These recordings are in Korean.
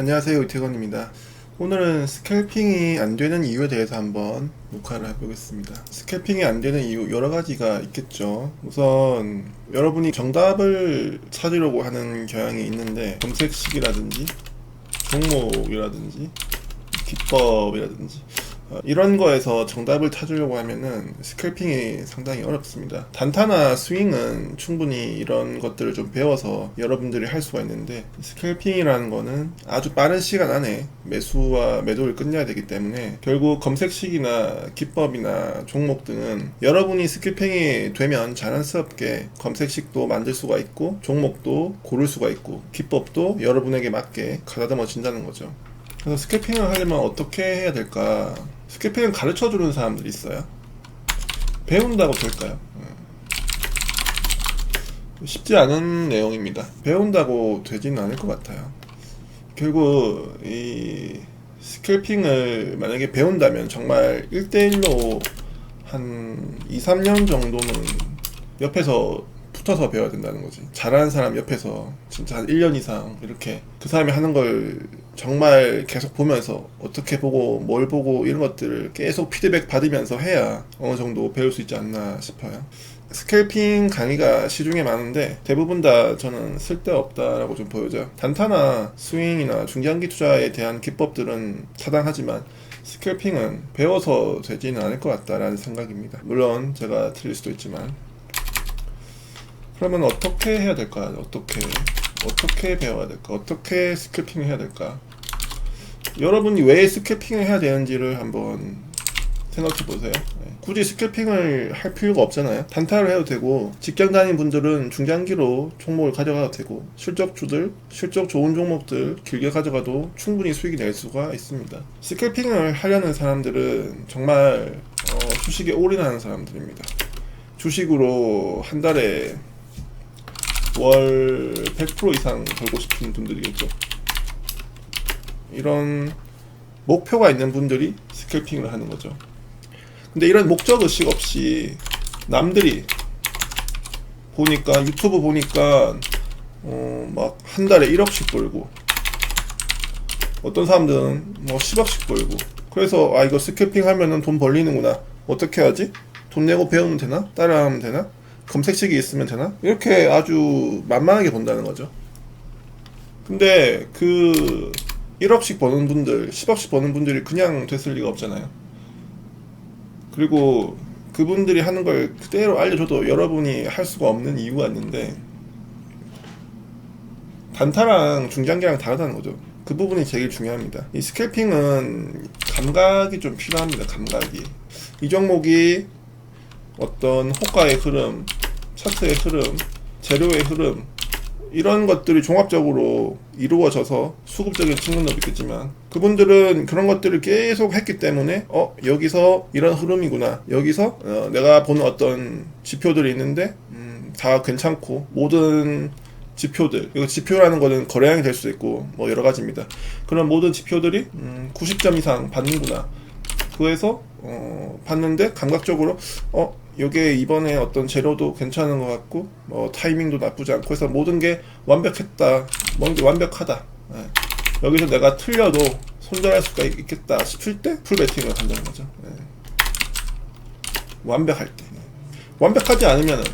안녕하세요, 이태건입니다. 오늘은 스캘핑이 안 되는 이유에 대해서 한번 녹화를 해보겠습니다. 스캘핑이 안 되는 이유 여러 가지가 있겠죠. 우선 여러분이 정답을 찾으려고 하는 경향이 있는데 검색식이라든지 종목이라든지 기법이라든지 이런 거에서 정답을 찾으려고 하면은 스캘핑이 상당히 어렵습니다. 단타나 스윙은 충분히 이런 것들을 좀 배워서 여러분들이 할 수가 있는데, 스캘핑이라는 거는 아주 빠른 시간 안에 매수와 매도를 끝내야 되기 때문에 결국 검색식이나 기법이나 종목 등은 여러분이 스캘핑이 되면 자연스럽게 검색식도 만들 수가 있고 종목도 고를 수가 있고 기법도 여러분에게 맞게 가다듬어진다는 거죠. 그래서 스캘핑을 하려면 어떻게 해야 될까? 스캘핑을 가르쳐주는 사람들이 있어요. 배운다고 될까요? 쉽지 않은 내용입니다. 배운다고 되지는 않을 것 같아요. 결국 이 스캘핑을 만약에 배운다면 정말 1대1로 한 2, 3년 정도는 옆에서 붙어서 배워야 된다는 거지. 잘하는 사람 옆에서 진짜 한 1년 이상 이렇게 그 사람이 하는 걸 정말 계속 보면서 어떻게 보고 뭘 보고 이런 것들을 계속 피드백 받으면서 해야 어느 정도 배울 수 있지 않나 싶어요. 스캘핑 강의가 시중에 많은데 대부분 다 저는 쓸데없다라고 좀 보여져요. 단타나 스윙이나 중장기 투자에 대한 기법들은 타당하지만 스캘핑은 배워서 되지는 않을 것 같다라는 생각입니다. 물론 제가 틀릴 수도 있지만. 그러면 어떻게 해야 될까? 어떻게 배워야 될까? 어떻게 스캘핑을 해야 될까? 여러분이 왜 스캘핑을 해야 되는지를 한번 생각해 보세요. 굳이 스캘핑을 할 필요가 없잖아요. 단타를 해도 되고, 직장 다니는 분들은 중장기로 종목을 가져가도 되고, 실적주들, 실적 좋은 종목들 길게 가져가도 충분히 수익이 낼 수가 있습니다. 스캘핑을 하려는 사람들은 정말 주식에 올인하는 사람들입니다. 주식으로 한 달에 월 100% 이상 벌고 싶은 분들이겠죠. 이런 목표가 있는 분들이 스캘핑을 하는 거죠. 근데 이런 목적의식 없이 남들이 보니까, 유튜브 보니까 막 한 달에 1억씩 벌고, 어떤 사람들은 뭐 10억씩 벌고, 그래서 이거 스캘핑 하면은 돈 벌리는구나, 어떻게 하지? 돈 내고 배우면 되나? 따라하면 되나? 검색식이 있으면 되나? 이렇게 아주 만만하게 본다는 거죠. 근데 그 1억씩 버는 분들, 10억씩 버는 분들이 그냥 됐을 리가 없잖아요. 그리고 그분들이 하는 걸 그대로 알려줘도 여러분이 할 수가 없는 이유가 있는데, 단타랑 중장기랑 다르다는 거죠. 그 부분이 제일 중요합니다. 이 스캘핑은 감각이 좀 필요합니다. 감각이. 이 종목이 어떤 호가의 흐름, 차트의 흐름, 재료의 흐름, 이런 것들이 종합적으로 이루어져서 수급적인 측면도 있겠지만, 그분들은 그런 것들을 계속 했기 때문에 여기서 이런 흐름이구나, 여기서 내가 보는 어떤 지표들이 있는데 다 괜찮고, 모든 지표들, 이거 지표라는 거는 거래량이 될 수도 있고 뭐 여러 가지입니다. 그런 모든 지표들이 90점 이상 받는구나, 그래서 봤는데 감각적으로 요게 이번에 어떤 재료도 괜찮은 것 같고, 타이밍도 나쁘지 않고 해서 모든 게 완벽했다, 모든 게 완벽하다, 여기서 내가 틀려도 손절할 수가 있겠다 싶을 때 풀베팅을 한다는 거죠. 완벽할 때. 완벽하지 않으면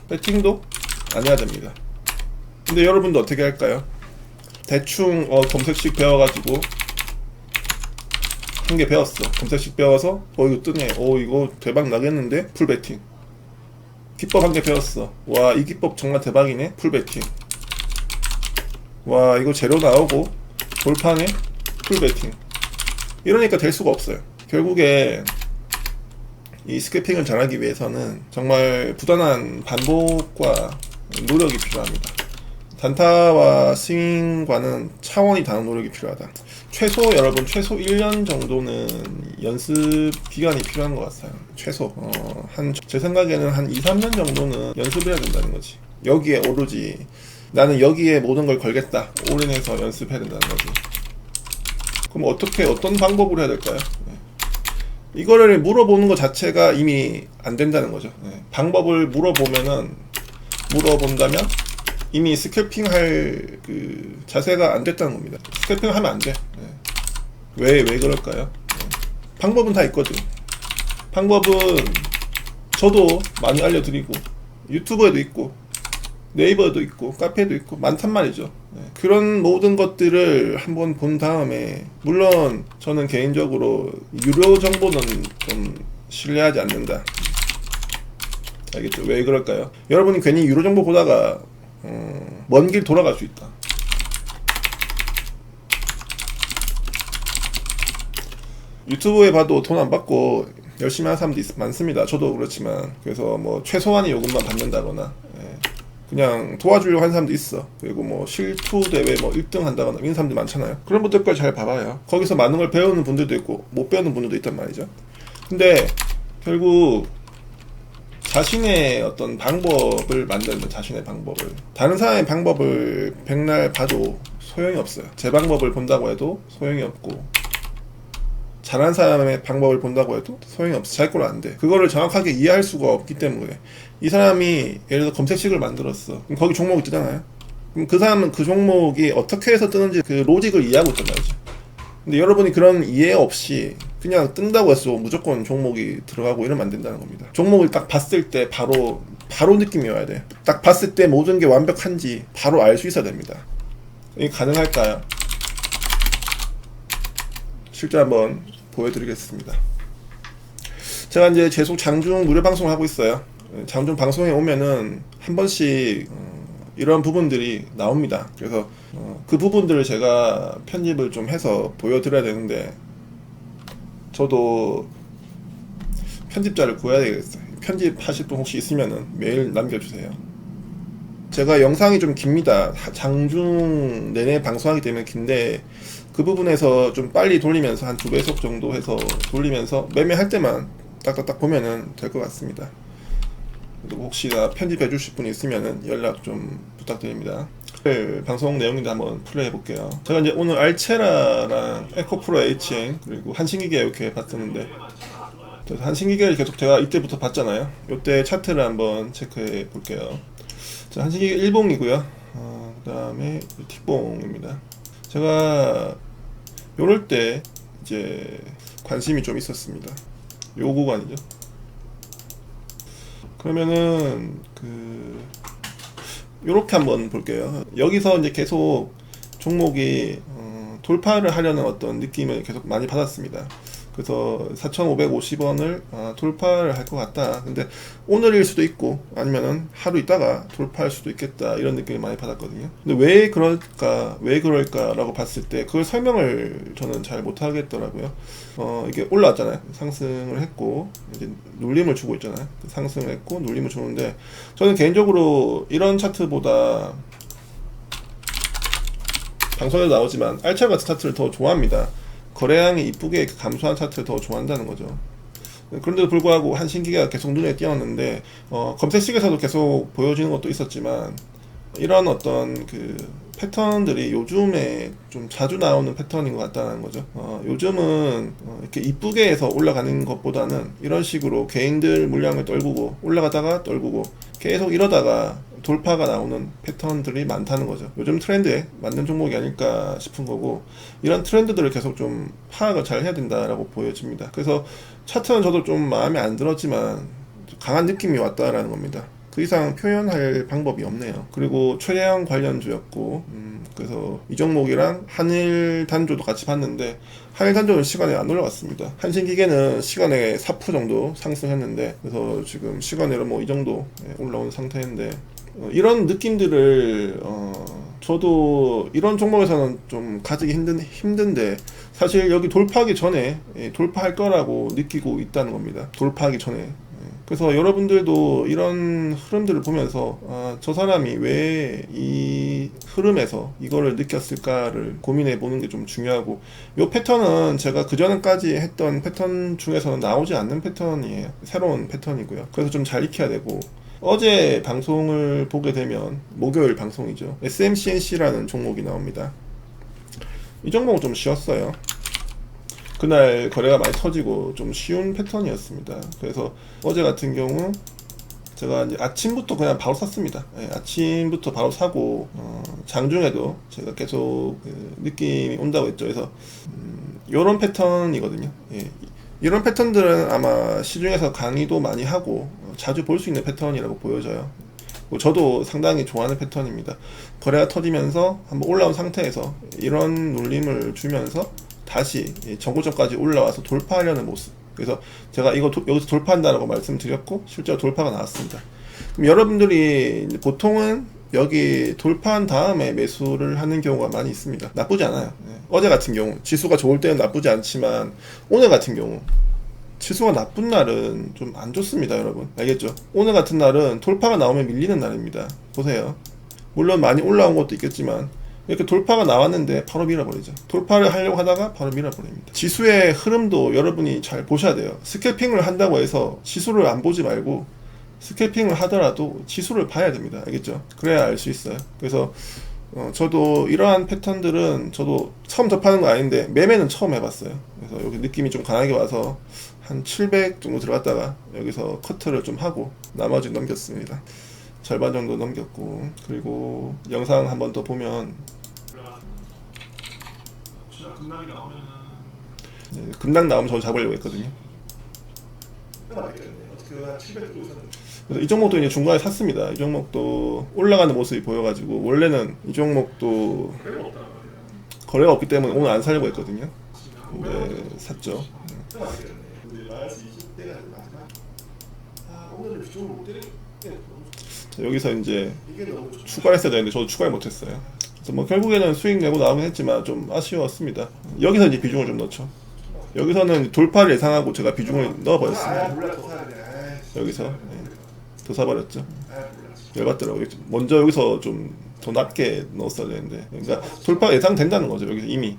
베팅도 안 해야 됩니다. 근데 여러분도 어떻게 할까요? 대충 검색식 배워가지고 한 개 배웠어. 검색식 배워서 이거 뜨네, 이거 대박 나겠는데? 풀베팅. 기법 한 개 배웠어. 와, 이 기법 정말 대박이네? 풀베팅. 와, 이거 재료 나오고 돌파네? 풀베팅. 이러니까 될 수가 없어요. 결국에 이 스캘핑을 잘하기 위해서는 정말 부단한 반복과 노력이 필요합니다. 단타와 스윙과는 차원이 다른 노력이 필요하다. 여러분 최소 1년 정도는 연습 기간이 필요한 것 같아요. 최소 제 생각에는 한 2, 3년 정도는 연습해야 된다는 거지. 여기에 오로지 나는 여기에 모든 걸 걸겠다, 올인해서 연습해야 된다는 거지. 그럼 어떤 방법으로 해야 될까요? 이거를 물어보는 것 자체가 이미 안 된다는 거죠. 방법을 물어본다면 이미 스캘핑 할 그 자세가 안 됐다는 겁니다. 스캘핑 하면 안 돼. 왜 그럴까요? 방법은 다 있거든. 방법은 저도 많이 알려드리고 유튜브에도 있고 네이버에도 있고 카페에도 있고 많단 말이죠. 그런 모든 것들을 한번 본 다음에, 물론 저는 개인적으로 유료 정보는 좀 신뢰하지 않는다. 알겠죠? 왜 그럴까요? 여러분이 괜히 유료 정보 보다가 먼 길 돌아갈 수 있다. 유튜브에 봐도 돈 안 받고 열심히 하는 사람도 많습니다. 저도 그렇지만. 그래서 뭐 최소한의 요금만 받는다거나 그냥 도와주려고 하는 사람도 있어. 그리고 뭐 실투 대회 뭐 1등 한다거나 이런 사람들 많잖아요. 그런 분들까지 잘 봐봐요. 거기서 많은 걸 배우는 분들도 있고 못 배우는 분들도 있단 말이죠. 근데 결국 자신의 어떤 방법을 만드는, 자신의 방법을, 다른 사람의 방법을 백날 봐도 소용이 없어요. 제 방법을 본다고 해도 소용이 없고, 잘하는 사람의 방법을 본다고 해도 소용이 없어. 자기 거로 안 돼. 그거를 정확하게 이해할 수가 없기 때문에. 이 사람이 예를 들어 검색식을 만들었어. 그럼 거기 종목이 뜨잖아요. 그럼 그 사람은 그 종목이 어떻게 해서 뜨는지 그 로직을 이해하고 있단 말이죠. 근데 여러분이 그런 이해 없이 그냥 뜬다고 해서 무조건 종목이 들어가고 이러면 안 된다는 겁니다. 종목을 딱 봤을 때 바로 느낌이 와야 돼. 딱 봤을 때 모든 게 완벽한지 바로 알 수 있어야 됩니다. 이게 가능할까요? 실제 한번 보여드리겠습니다. 제가 이제 계속 장중 무료 방송을 하고 있어요. 장중 방송에 오면은 한 번씩 이런 부분들이 나옵니다. 그래서 그 부분들을 제가 편집을 좀 해서 보여드려야 되는데, 저도 편집자를 구해야 되겠어요. 편집하실 분 혹시 있으면은 메일 남겨주세요. 제가 영상이 좀 깁니다. 장중 내내 방송하기 때문에 긴데, 그 부분에서 좀 빨리 돌리면서 한 2배속 정도 해서 돌리면서 매매할 때만 딱딱딱 보면은 될 것 같습니다. 그리고 혹시나 편집해 주실 분이 있으면은 연락 좀 부탁드립니다. 방송 내용인데 한번 플레이해 볼게요. 제가 이제 오늘 알체라랑 에코프로 HN 그리고 한신기계 이렇게 봤었는데, 한신기계를 계속 제가 이때부터 봤잖아요. 이때 차트를 한번 체크해 볼게요. 자, 한신기계 일봉이고요. 그 다음에 틱봉입니다. 제가 요럴 때 이제 관심이 좀 있었습니다. 요 구간이죠. 그러면은 요렇게 한번 볼게요. 여기서 이제 계속 종목이 돌파를 하려는 어떤 느낌을 계속 많이 받았습니다. 그래서 4,550원을 돌파를 할 것 같다. 근데 오늘일 수도 있고 아니면은 하루 있다가 돌파할 수도 있겠다, 이런 느낌을 많이 받았거든요. 근데 왜 그럴까라고 봤을 때 그걸 설명을 저는 잘 못하겠더라고요. 이게 올라왔잖아요. 상승을 했고 이제 눌림을 주고 있잖아요. 상승을 했고 눌림을 주는데, 저는 개인적으로 이런 차트보다 방송에도 나오지만 알차 같은 차트를 더 좋아합니다. 거래량이 이쁘게 감소한 차트를 더 좋아한다는 거죠. 그런데도 불구하고 한신기계가 계속 눈에 띄었는데, 검색식에서도 계속 보여지는 것도 있었지만, 이런 어떤 그 패턴들이 요즘에 좀 자주 나오는 패턴인 것 같다는 거죠. 요즘은 이렇게 이쁘게 해서 올라가는 것보다는 이런 식으로 개인들 물량을 떨구고 올라가다가 떨구고 계속 이러다가 돌파가 나오는 패턴들이 많다는 거죠. 요즘 트렌드에 맞는 종목이 아닐까 싶은 거고, 이런 트렌드들을 계속 좀 파악을 잘 해야 된다라고 보여집니다. 그래서 차트는 저도 좀 마음에 안 들었지만 강한 느낌이 왔다라는 겁니다. 그 이상 표현할 방법이 없네요. 그리고 최대한 관련주였고, 그래서 이 종목이랑 한일 단조도 같이 봤는데, 한일 단조는 시간에 안 올라갔습니다. 한신기계는 시간에 4% 정도 상승했는데, 그래서 지금 시간으로 뭐 이 정도 올라온 상태인데, 이런 느낌들을 저도 이런 종목에서는 좀 가지기 힘든데, 사실 여기 돌파하기 전에 돌파할 거라고 느끼고 있다는 겁니다. 돌파하기 전에. 그래서 여러분들도 이런 흐름들을 보면서 저 사람이 왜 이 흐름에서 이거를 느꼈을까를 고민해 보는 게 좀 중요하고, 이 패턴은 제가 그전까지 했던 패턴 중에서는 나오지 않는 패턴이에요. 새로운 패턴이고요. 그래서 좀 잘 익혀야 되고, 어제 방송을 보게 되면 목요일 방송이죠. SMCNC라는 종목이 나옵니다. 이 종목은 좀 쉬웠어요. 그날 거래가 많이 터지고 좀 쉬운 패턴이었습니다. 그래서 어제 같은 경우 제가 이제 아침부터 그냥 바로 샀습니다. 예, 아침부터 바로 사고 장중에도 제가 계속 그 느낌이 온다고 했죠. 그래서 이런 패턴이거든요. 예, 이런 패턴들은 아마 시중에서 강의도 많이 하고 자주 볼 수 있는 패턴이라고 보여져요. 저도 상당히 좋아하는 패턴입니다. 거래가 터지면서 한번 올라온 상태에서 이런 눌림을 주면서 다시 전고점까지 올라와서 돌파하려는 모습. 그래서 제가 이거 여기서 돌파한다라고 말씀드렸고 실제로 돌파가 나왔습니다. 그럼 여러분들이 보통은 여기 돌파한 다음에 매수를 하는 경우가 많이 있습니다. 나쁘지 않아요. 어제 같은 경우 지수가 좋을 때는 나쁘지 않지만 오늘 같은 경우 지수가 나쁜 날은 좀 안 좋습니다. 여러분 알겠죠? 오늘 같은 날은 돌파가 나오면 밀리는 날입니다. 보세요. 물론 많이 올라온 것도 있겠지만 이렇게 돌파가 나왔는데 바로 밀어버리죠. 돌파를 하려고 하다가 바로 밀어버립니다. 지수의 흐름도 여러분이 잘 보셔야 돼요. 스캘핑을 한다고 해서 지수를 안 보지 말고 스캘핑을 하더라도 지수를 봐야 됩니다. 알겠죠? 그래야 알 수 있어요. 그래서 저도 이러한 패턴들은 저도 처음 접하는 거 아닌데 매매는 처음 해봤어요. 그래서 여기 느낌이 좀 강하게 와서 한 700 정도 들어갔다가 여기서 커트를 좀 하고 나머지 넘겼습니다. 절반 정도 넘겼고, 그리고 영상 한 번 더 보면 급락 나오면 저도 잡으려고 했거든요. 그래서 이 종목도 이제 중간에 샀습니다. 이 종목도 올라가는 모습이 보여가지고 원래는 이 종목도 거래가 없기 때문에 오늘 안 사려고 했거든요. 근데 샀죠. 자, 여기서 이제 추가를 했어야 되는데 저도 추가를 못했어요. 그래서 뭐 결국에는 수익 내고 나오긴 했지만 좀 아쉬웠습니다. 여기서 이제 비중을 좀 넣죠. 여기서는 돌파를 예상하고 제가 비중을 넣어버렸습니다. 여기서 더 사버렸죠. 열받더라고요. 먼저 여기서 좀 더 낮게 넣었어야 되는데, 그러니까 돌파 예상된다는 거죠. 여기서 이미.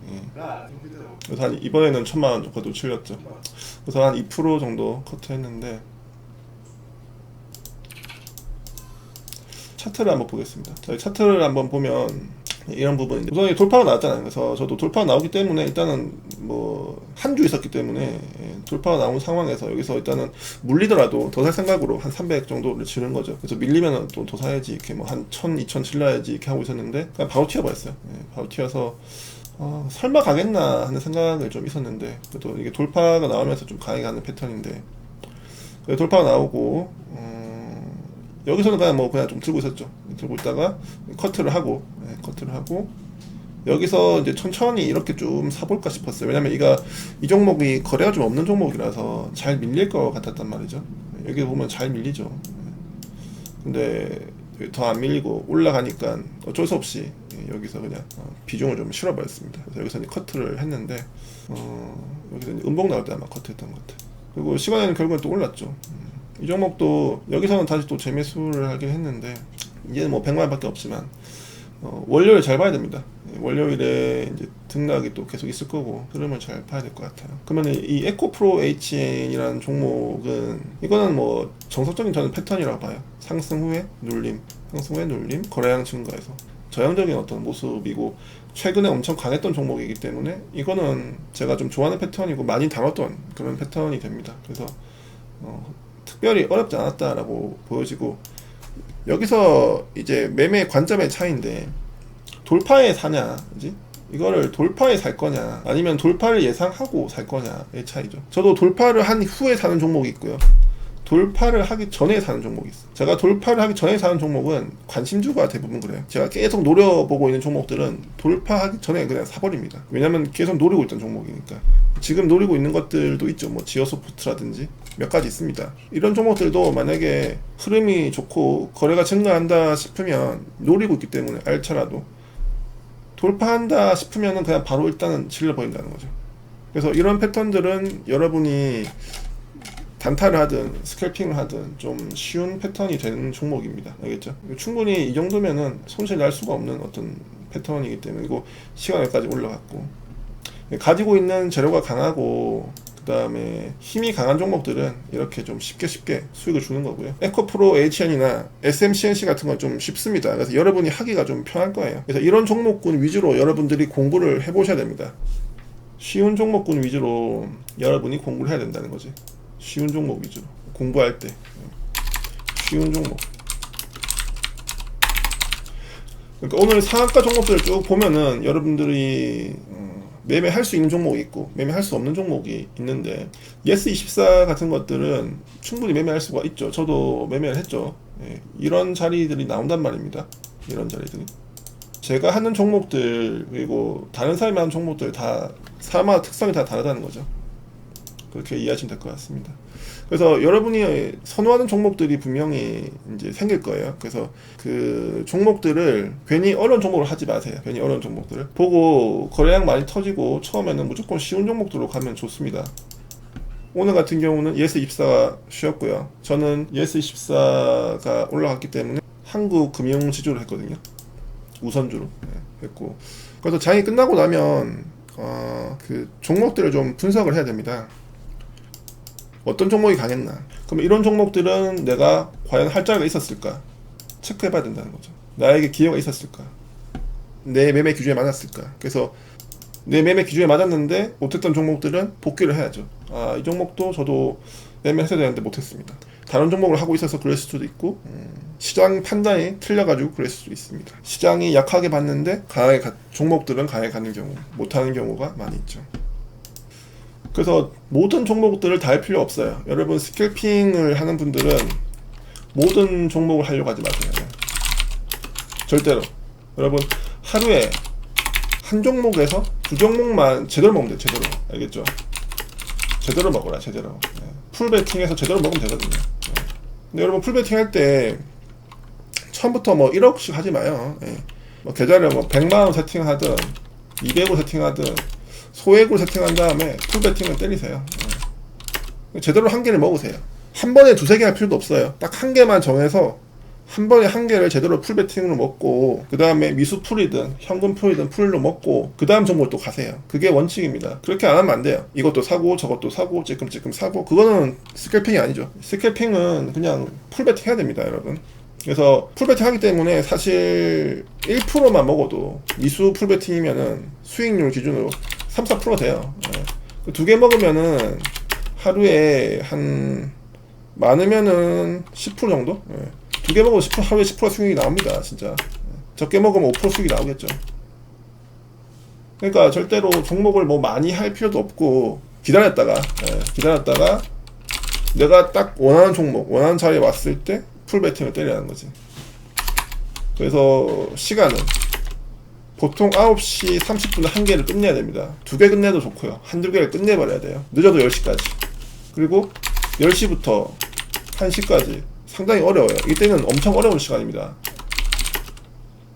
그래서 한 이번에는 1000만원 정도 칠렸죠. 그래서 한 2% 정도 커트했는데, 차트를 한번 보겠습니다. 자, 차트를 한번 보면 이런 부분인데, 우선 돌파가 나왔잖아요. 그래서 저도 돌파가 나오기 때문에 일단은 뭐 한 주 있었기 때문에 돌파가 나온 상황에서 여기서 일단은 물리더라도 더 살 생각으로 한 300 정도를 치는 거죠. 그래서 밀리면은 또 더 사야지, 이렇게 뭐 한 1000, 2000 칠러야지 이렇게 하고 있었는데 그냥 바로 튀어버렸어요. 바로 튀어서 설마 가겠나 하는 생각을 좀 있었는데, 그래도 이게 돌파가 나오면서 좀 강하게 가는 패턴인데, 돌파가 나오고 여기서는 그냥 뭐 그냥 좀 들고 있었죠. 들고 있다가 커트를 하고 여기서 이제 천천히 이렇게 좀 사볼까 싶었어요. 왜냐면 이 종목이 거래가 좀 없는 종목이라서 잘 밀릴 것 같았단 말이죠. 여기 보면 잘 밀리죠. 근데 더 안 밀리고 올라가니까 어쩔 수 없이 여기서 그냥 비중을 좀 실어버렸습니다. 그래서 여기서 이제 커트를 했는데 여기서 이제 음봉 나올 때 아마 커트했던 것 같아요. 그리고 시간에는 결국엔 또 올랐죠. 이 종목도 여기서는 다시 또 재매수를 하긴 했는데, 이제는 뭐 100만원밖에 없지만 월요일 잘 봐야 됩니다. 월요일에 이제 등락이 또 계속 있을 거고 흐름을 잘 봐야 될 것 같아요. 그러면 이 에코프로 HN이라는 종목은 이거는 뭐 정석적인 저는 패턴이라고 봐요. 상승 후에 눌림, 거래량 증가해서 저항적인 어떤 모습이고, 최근에 엄청 강했던 종목이기 때문에 이거는 제가 좀 좋아하는 패턴이고 많이 다뤘던 그런 패턴이 됩니다. 그래서 특별히 어렵지 않았다라고 보여지고, 여기서 이제 매매 관점의 차이인데, 돌파에 사냐, 그지? 이거를 돌파에 살 거냐, 아니면 돌파를 예상하고 살 거냐의 차이죠. 저도 돌파를 한 후에 사는 종목이 있고요, 돌파를 하기 전에 사는 종목이 있어요. 제가 돌파를 하기 전에 사는 종목은 관심주가 대부분 그래요. 제가 계속 노려보고 있는 종목들은 돌파하기 전에 그냥 사버립니다. 왜냐면 계속 노리고 있던 종목이니까. 지금 노리고 있는 것들도 있죠. 뭐 지어소프트라든지 몇 가지 있습니다. 이런 종목들도 만약에 흐름이 좋고 거래가 증가한다 싶으면 노리고 있기 때문에 알차라도 돌파한다 싶으면 그냥 바로 일단은 질러버린다는 거죠. 그래서 이런 패턴들은 여러분이 단타를 하든 스캘핑을 하든 좀 쉬운 패턴이 되는 종목입니다. 알겠죠? 충분히 이 정도면은 손실 날 수가 없는 어떤 패턴이기 때문에, 그리고 시간 여기까지 올라갔고, 가지고 있는 재료가 강하고 그 다음에 힘이 강한 종목들은 이렇게 좀 쉽게 수익을 주는 거고요. 에코프로 HN이나 SMCNC 같은 건 좀 쉽습니다. 그래서 여러분이 하기가 좀 편할 거예요. 그래서 이런 종목군 위주로 여러분들이 공부를 해보셔야 됩니다. 쉬운 종목군 위주로 여러분이 공부를 해야 된다는 거지. 쉬운 종목 위주로 공부할 때 쉬운 종목. 그러니까 오늘 상한가 종목들을 쭉 보면은 여러분들이 매매할 수 있는 종목이 있고 매매할 수 없는 종목이 있는데 예스24 같은 것들은 충분히 매매할 수가 있죠. 저도 매매를 했죠. 예, 이런 자리들이 나온단 말입니다. 이런 자리들이 제가 하는 종목들 그리고 다른 사람이 하는 종목들 다 사람마다 특성이 다 다르다는 거죠. 그렇게 이해하시면 될 것 같습니다. 그래서 여러분이 선호하는 종목들이 분명히 이제 생길 거예요. 그래서 그 종목들을 괜히 어려운 종목을 하지 마세요. 괜히 어려운 종목들을 보고 거래량 많이 터지고 처음에는 무조건 쉬운 종목들로 가면 좋습니다. 오늘 같은 경우는 예스24가 쉬었고요. 저는 예스24가 올라갔기 때문에 한국금융지주를 했거든요. 우선주로 했고, 그래서 장이 끝나고 나면 그 종목들을 좀 분석을 해야 됩니다. 어떤 종목이 강했나? 그럼 이런 종목들은 내가 과연 할 자리가 있었을까? 체크해봐야 된다는 거죠. 나에게 기회가 있었을까? 내 매매 기준에 맞았을까? 그래서 내 매매 기준에 맞았는데 못했던 종목들은 복귀를 해야죠. 이 종목도 저도 매매했어야 되는데 못했습니다. 다른 종목을 하고 있어서 그랬을 수도 있고 시장 판단이 틀려가지고 그랬을 수도 있습니다. 시장이 약하게 봤는데 종목들은 강하게 가는 경우, 못하는 경우가 많이 있죠. 그래서 모든 종목들을 다 할 필요 없어요. 여러분 스캘핑을 하는 분들은 모든 종목을 하려고 하지 마세요. 절대로. 여러분 하루에 한 종목에서 두 종목만 제대로 먹으면 돼요. 제대로. 알겠죠? 제대로 먹어라. 제대로. 풀베팅해서 제대로 먹으면 되거든요. 근데 여러분 풀베팅 할 때 처음부터 뭐 1억씩 하지 마요. 뭐 계좌를 뭐 100만원 세팅하든 200원 세팅하든 소액으로 세팅한 다음에 풀베팅을 때리세요. 제대로 한 개를 먹으세요. 한 번에 두세 개 할 필요도 없어요. 딱 한 개만 정해서 한 번에 한 개를 제대로 풀베팅으로 먹고 그 다음에 미수 풀이든 현금 풀이든 풀로 먹고 그 다음 종목을 또 가세요. 그게 원칙입니다. 그렇게 안 하면 안 돼요. 이것도 사고 저것도 사고 찔끔찔끔 사고 그거는 스캘핑이 아니죠. 스캘핑은 그냥 풀베팅 해야 됩니다, 여러분. 그래서 풀베팅 하기 때문에 사실 1%만 먹어도 미수 풀베팅이면은 수익률 기준으로 3, 4% 돼요. 두 개 먹으면은 하루에 한 많으면은 10% 정도? 두 개 먹으면 10% 하루에 10% 수익이 나옵니다. 진짜 적게 먹으면 5% 수익이 나오겠죠. 그러니까 절대로 종목을 뭐 많이 할 필요도 없고 기다렸다가 내가 딱 원하는 종목 원하는 자리에 왔을 때 풀베팅을 때리라는 거지. 그래서 시간은 보통 9시 30분에 한 개를 끝내야 됩니다. 두 개 끝내도 좋고요. 한두 개를 끝내버려야 돼요. 늦어도 10시까지. 그리고 10시부터 1시까지 상당히 어려워요. 이때는 엄청 어려운 시간입니다.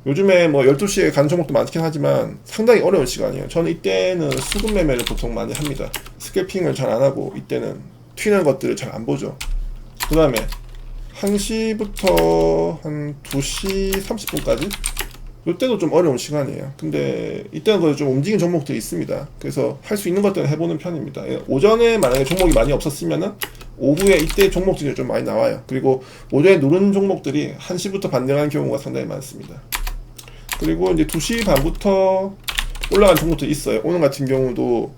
요즘에 뭐 12시에 가는 종목도 많긴 하지만 상당히 어려운 시간이에요. 저는 이때는 수급 매매를 보통 많이 합니다. 스캘핑을 잘 안 하고 이때는 튀는 것들을 잘 안 보죠. 그 다음에 1시부터 한 2시 30분까지 이때도 좀 어려운 시간이에요. 근데 이때는 그래도 좀 움직이는 종목들이 있습니다. 그래서 할 수 있는 것들은 해보는 편입니다. 오전에 만약에 종목이 많이 없었으면은 오후에 이때 종목들이 좀 많이 나와요. 그리고 오전에 누른 종목들이 1시부터 반등하는 경우가 상당히 많습니다. 그리고 이제 2시 반부터 올라간 종목들이 있어요. 오늘 같은 경우도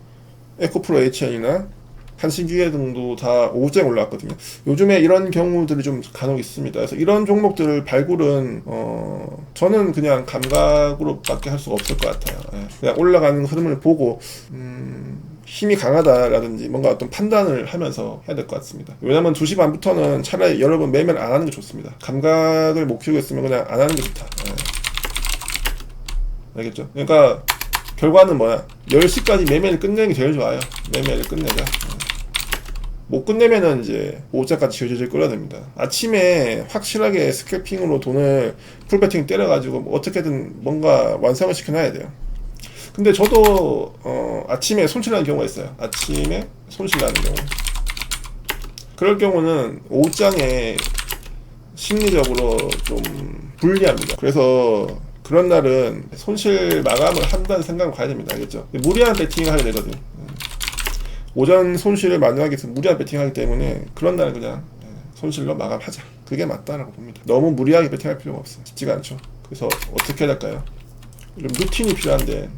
에코프로 HN이나 한신기계 등도 다 오후에 올라왔거든요. 요즘에 이런 경우들이 좀 간혹 있습니다. 그래서 이런 종목들을 발굴은 저는 그냥 감각으로 밖에 할 수가 없을 것 같아요. 그냥 올라가는 흐름을 보고 힘이 강하다라든지 뭔가 어떤 판단을 하면서 해야 될 것 같습니다. 왜냐면 2시 반부터는 차라리 여러분 매매를 안 하는 게 좋습니다. 감각을 못 키우고 있으면 그냥 안 하는 게 좋다. 알겠죠? 그러니까 결과는 뭐야? 10시까지 매매를 끝내는 게 제일 좋아요. 매매를 끝내자. 못 끝내면은 이제 오후까지 질질 끌어야 됩니다. 아침에 확실하게 스캘핑으로 돈을 풀베팅 때려가지고 뭐 어떻게든 뭔가 완성을 시켜놔야 돼요. 근데 저도 아침에 손실나는 경우가 있어요. 아침에 손실나는 경우. 그럴 경우는 오후장에 심리적으로 좀 불리합니다. 그래서 그런 날은 손실 마감을 한다는 생각을 가야 됩니다. 알겠죠? 무리한 배팅을 하게 되거든요. 오전 손실을 마감하기 위해서 무리한 배팅을 하기 때문에 그런 날은 그냥 손실로 마감하자. 그게 맞다라고 봅니다. 너무 무리하게 배팅할 필요가 없어요. 쉽지가 않죠. 그래서 어떻게 해야 될까요? 좀 루틴이 필요한데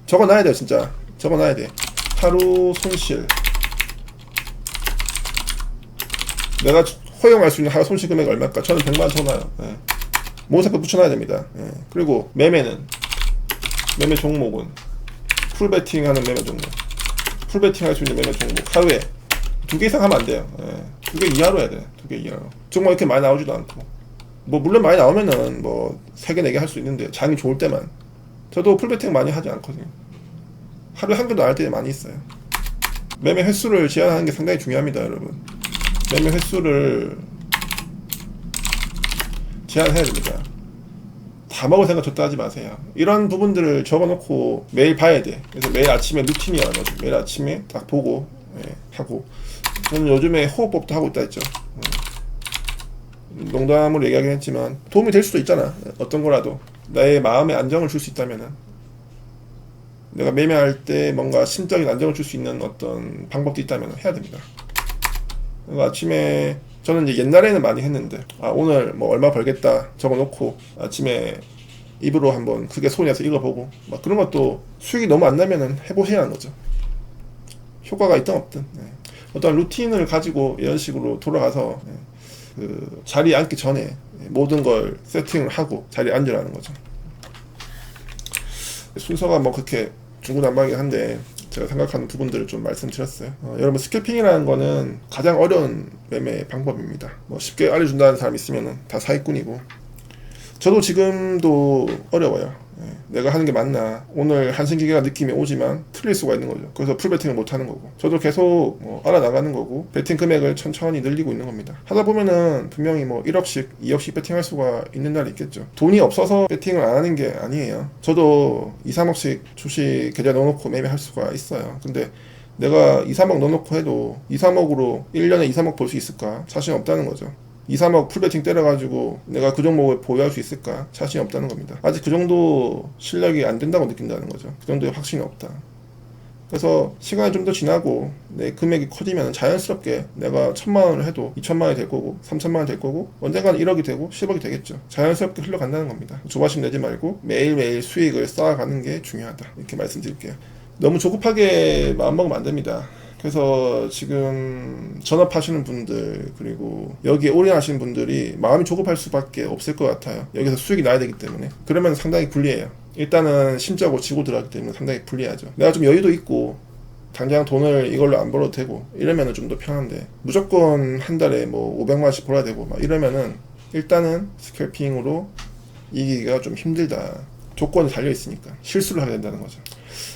적어놔야 돼요. 진짜 적어놔야 돼. 하루 손실 내가 허용할 수 있는 하루 손실 금액이 얼마일까? 저는 100만 쳐놔요. 예. 모세표 붙여놔야 됩니다. 예. 그리고 매매 종목은 풀베팅 하는 매매 종목, 풀베팅 할 수 있는 매매 종목 하루에 2개 이상 하면 안 돼요. 예. 2개 이하로 해야 돼. 2개 이하로. 정말 이렇게 많이 나오지도 않고. 뭐 물론 많이 나오면은 뭐 3개 4개 할 수 있는데 장이 좋을 때만. 저도 풀베팅 많이 하지 않거든요. 하루에 한 개도 안 할 때 많이 있어요. 매매 횟수를 제한하는 게 상당히 중요합니다, 여러분. 매매 횟수를 제한해야 됩니다. 다 먹을 생각 절대 하지 마세요. 이런 부분들을 적어놓고 매일 봐야 돼. 그래서 매일 아침에 루틴이라는 거죠. 매일 아침에 딱 보고 하고. 저는 요즘에 호흡법도 하고 있다 했죠. 농담으로 얘기하긴 했지만 도움이 될 수도 있잖아. 어떤 거라도 나의 마음에 안정을 줄 수 있다면은, 내가 매매할 때 뭔가 심적인 안정을 줄 수 있는 어떤 방법도 있다면 해야 됩니다. 아침에 저는 이제 옛날에는 많이 했는데, 오늘 뭐 얼마 벌겠다 적어놓고 아침에 입으로 한번 크게 소리내서 읽어보고 막 그런 것도 수익이 너무 안 나면은 해보셔야 하는 거죠. 효과가 있든 없든. 어떤 루틴을 가지고 이런 식으로 돌아가서 그 자리에 앉기 전에 모든 걸 세팅을 하고 자리에 앉으라는 거죠. 순서가 뭐 그렇게 중구난방이긴 한데 제가 생각하는 부분들을 좀 말씀드렸어요. 여러분, 스캘핑이라는 거는 가장 어려운 매매 방법입니다. 뭐 쉽게 알려준다는 사람 있으면 다 사기꾼이고, 저도 지금도 어려워요. 내가 하는 게 맞나, 오늘 한신기계가 느낌이 오지만 틀릴 수가 있는 거죠. 그래서 풀베팅을 못 하는 거고, 저도 계속 알아나가는 거고, 베팅 금액을 천천히 늘리고 있는 겁니다. 하다 보면은 분명히 뭐 1억씩 2억씩 베팅할 수가 있는 날이 있겠죠. 돈이 없어서 베팅을 안 하는 게 아니에요. 저도 2, 3억씩 주식 계좌 넣어놓고 매매할 수가 있어요. 근데 내가 2, 3억 넣어놓고 해도 2, 3억으로 1년에 2, 3억 벌 수 있을까? 자신 없다는 거죠. 2, 3억 풀베팅 때려가지고 내가 그 종목을 보유할 수 있을까? 자신이 없다는 겁니다. 아직 그 정도 실력이 안 된다고 느낀다는 거죠. 그 정도의 확신이 없다. 그래서 시간이 좀 더 지나고 내 금액이 커지면 자연스럽게 내가 1,000만 원을 해도 2,000만 원이 될 거고 3,000만 원이 될 거고 언젠가는 1억이 되고 10억이 되겠죠. 자연스럽게 흘러간다는 겁니다. 조바심 내지 말고 매일매일 수익을 쌓아가는 게 중요하다. 이렇게 말씀드릴게요. 너무 조급하게 마음먹으면 안 됩니다. 그래서 지금 전업하시는 분들, 그리고 여기에 올인하시는 분들이 마음이 조급할 수밖에 없을 것 같아요. 여기서 수익이 나야 되기 때문에. 그러면 상당히 불리해요. 일단은 심적으로 지고 들어가기 때문에 상당히 불리하죠. 내가 좀 여유도 있고 당장 돈을 이걸로 안 벌어도 되고 이러면은 좀 더 편한데, 무조건 한 달에 뭐 500만 원씩 벌어야 되고 막 이러면은 일단은 스캘핑으로 이기기가 좀 힘들다. 조건이 달려 있으니까 실수를 하게 된다는 거죠.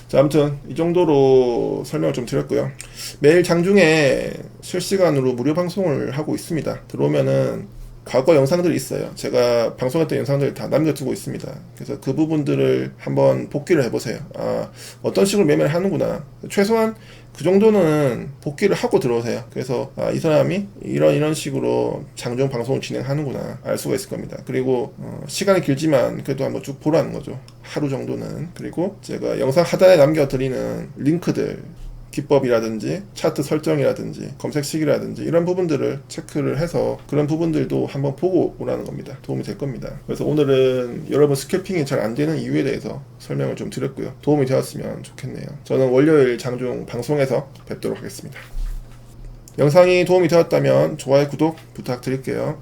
자, 아무튼 이 정도로 설명을 좀 드렸고요. 매일 장중에 실시간으로 무료 방송을 하고 있습니다. 들어오면은 과거 영상들이 있어요. 제가 방송했던 영상들 다 남겨두고 있습니다. 그래서 그 부분들을 한번 복기를 해보세요. 어떤 식으로 매매를 하는구나. 최소한 그 정도는 복기를 하고 들어오세요. 그래서 이 사람이 이런 식으로 장중 방송을 진행하는구나 알 수가 있을 겁니다. 그리고 시간이 길지만 그래도 한번 쭉 보라는 거죠. 하루 정도는. 그리고 제가 영상 하단에 남겨드리는 링크들, 기법이라든지 차트 설정이라든지 검색식이라든지 이런 부분들을 체크를 해서 그런 부분들도 한번 보고 오라는 겁니다. 도움이 될 겁니다. 그래서 오늘은 여러분 스캘핑이 잘 안 되는 이유에 대해서 설명을 좀 드렸고요. 도움이 되었으면 좋겠네요. 저는 월요일 장중 방송에서 뵙도록 하겠습니다. 영상이 도움이 되었다면 좋아요, 구독 부탁드릴게요.